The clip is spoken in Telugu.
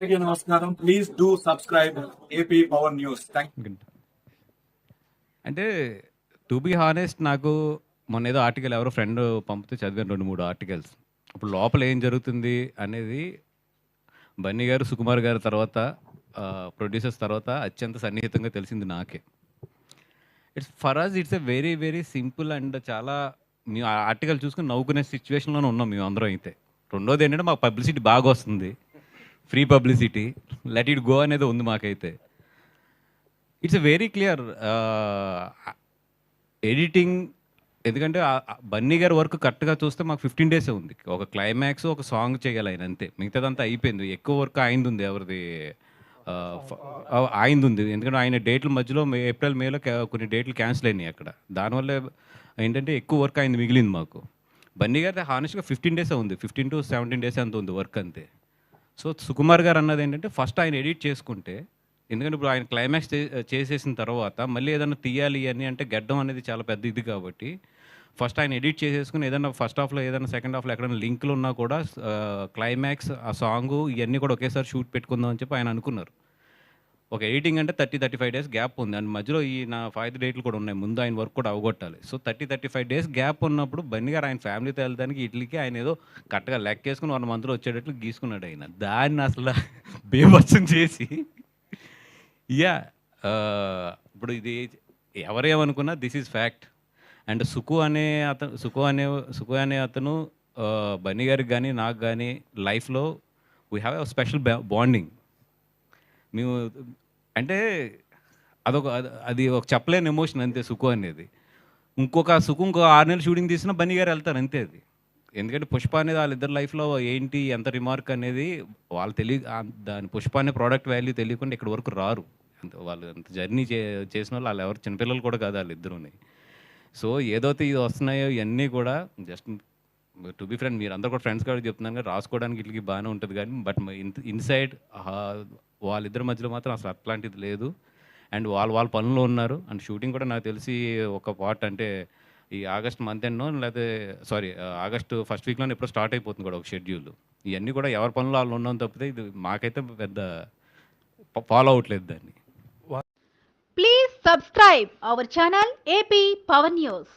అందరికీ నమస్కారం. Please do subscribe AP power news. అంటే టు బీ హానెస్ట్ నాకు మొన్న ఏదో ఆర్టికల్ ఎవరో ఫ్రెండ్ పంపితే చదివాను 2-3 ఆర్టికల్స్. ఇప్పుడు లోపల ఏం జరుగుతుంది అనేది బన్నీ గారు, సుకుమార్ గారు తర్వాత ప్రొడ్యూసర్స్ తర్వాత అత్యంత సన్నిహితంగా తెలిసింది నాకే. It's a very very simple and చాలా మేము ఆ ఆర్టికల్ చూసుకుని నవ్వుకునే సిచ్యువేషన్లోనే ఉన్నాం మేము అందరం అయితే. రెండోది ఏంటంటే మాకు పబ్లిసిటీ బాగా వస్తుంది, free publicity, let it go అనేది ఉంది మాకైతే. It's a very clear editing. ఎందుకంటే బన్నీ గారి వర్క్ కరెక్ట్గా చూస్తే మాకు 15 days ఉంది. ఒక క్లైమాక్స్, ఒక సాంగ్ చేయాలి ఆయన, అంతే. మిగతాదంతా అయిపోయింది. ఎక్కువ వర్క్ ఆయనది ఉంది. ఎవరిది? ఆయనది ఉంది. ఎందుకంటే ఆయన డేట్ల మధ్యలో ఏప్రిల్ మేలో కొన్ని డేట్లు క్యాన్సిల్ అయినాయి అక్కడ. దానివల్ల ఏంటంటే ఎక్కువ వర్క్ అయింది మిగిలింది మాకు. బన్నీ గారి హానెస్ట్గా 15 days ఉంది, 15 to 17 days అంత ఉంది వర్క్, అంతే. సో సుకుమార్ గారు అన్నది ఏంటంటే ఫస్ట్ ఆయన ఎడిట్ చేసుకుంటే, ఎందుకంటే ఇప్పుడు ఆయన క్లైమాక్స్ చేసేసిన తర్వాత మళ్ళీ ఏదైనా తీయాలి అని అంటే గడ్డం అనేది చాలా పెద్ద ఇది కాబట్టి ఫస్ట్ ఆయన ఎడిట్ చేసేసుకుని ఏదైనా ఫస్ట్ హాఫ్లో ఏదైనా సెకండ్ హాఫ్లో ఎక్కడైనా లింకులు ఉన్నా కూడా క్లైమాక్స్, ఆ సాంగు ఇవన్నీ కూడా ఒకేసారి షూట్ పెట్టుకుందాం అని చెప్పి ఆయన అనుకున్నారు. ఒక ఎడిటింగ్ అంటే 30-35 days గ్యాప్ ఉంది, అండ్ మధ్యలో ఈ నా 5 డేట్లు కూడా ఉన్నాయి. ముందు ఆయన వర్క్ కూడా అవగొట్టాలి. సో 30-35 days గ్యాప్ ఉన్నప్పుడు బన్నీ గారు ఆయన ఫ్యామిలీతో వెళ్తానికి ఇట్లకి ఆయన ఏదో కరెక్ట్గా లెక్కేసుకుని 1 monthలో వచ్చేటట్లు గీసుకున్నాడు ఆయన. దాన్ని అసలు బీభత్సం చేసి యా ఇప్పుడు ఇది ఎవరేమనుకున్నా దిస్ ఈజ్ ఫ్యాక్ట్. అండ్ సుకు అనే అతను బన్నీ గారికి కానీ నాకు కానీ లైఫ్లో we have a special bonding. మేము అంటే అది ఒక చెప్పలేని ఎమోషన్, అంతే. సుకు అనేది ఇంకో 6 నెలలు షూటింగ్ తీసినా బన్నీ గారు వెళ్తారు, అంతే. అది ఎందుకంటే పుష్ప అనేది వాళ్ళిద్దరు లైఫ్లో ఏంటి, ఎంత రిమార్క్ అనేది వాళ్ళు దాని పుష్ప అనే ప్రోడక్ట్ వాల్యూ తెలియకుండా ఇక్కడ వరకు రారు. వాళ్ళు అంత జర్నీ చేసిన వాళ్ళు ఎవరు చిన్నపిల్లలు కూడా కాదు వాళ్ళిద్దరూని. సో ఏదైతే ఇది వస్తున్నాయో ఇవన్నీ కూడా జస్ట్ టు బి ఫ్రెండ్, మీరు అందరూ కూడా ఫ్రెండ్స్ కాబట్టి చెప్తున్నాను కానీ రాసుకోవడానికి ఇట్లకి బాగానే ఉంటుంది కానీ బట్ ఇన్సైడ్ వాళ్ళిద్దరి మధ్యలో మాత్రం అసలు అట్లాంటిది లేదు. అండ్ వాళ్ళ పనుల్లో ఉన్నారు. అండ్ షూటింగ్ కూడా నాకు తెలిసి ఒక పార్ట్ అంటే ఈ ఆగస్ట్ మంత్ ఎండ్నో లేకపోతే ఆగస్ట్ ఫస్ట్ వీక్లోనే ఎప్పుడో స్టార్ట్ అయిపోతుంది కూడా ఒక షెడ్యూల్. ఇవన్నీ కూడా ఎవరి పనులు వాళ్ళు ఉన్నాం తప్పితే ఇది మాకైతే పెద్ద ఫాలో అవట్లేదు దాన్ని. Please subscribe our channel AP Power News.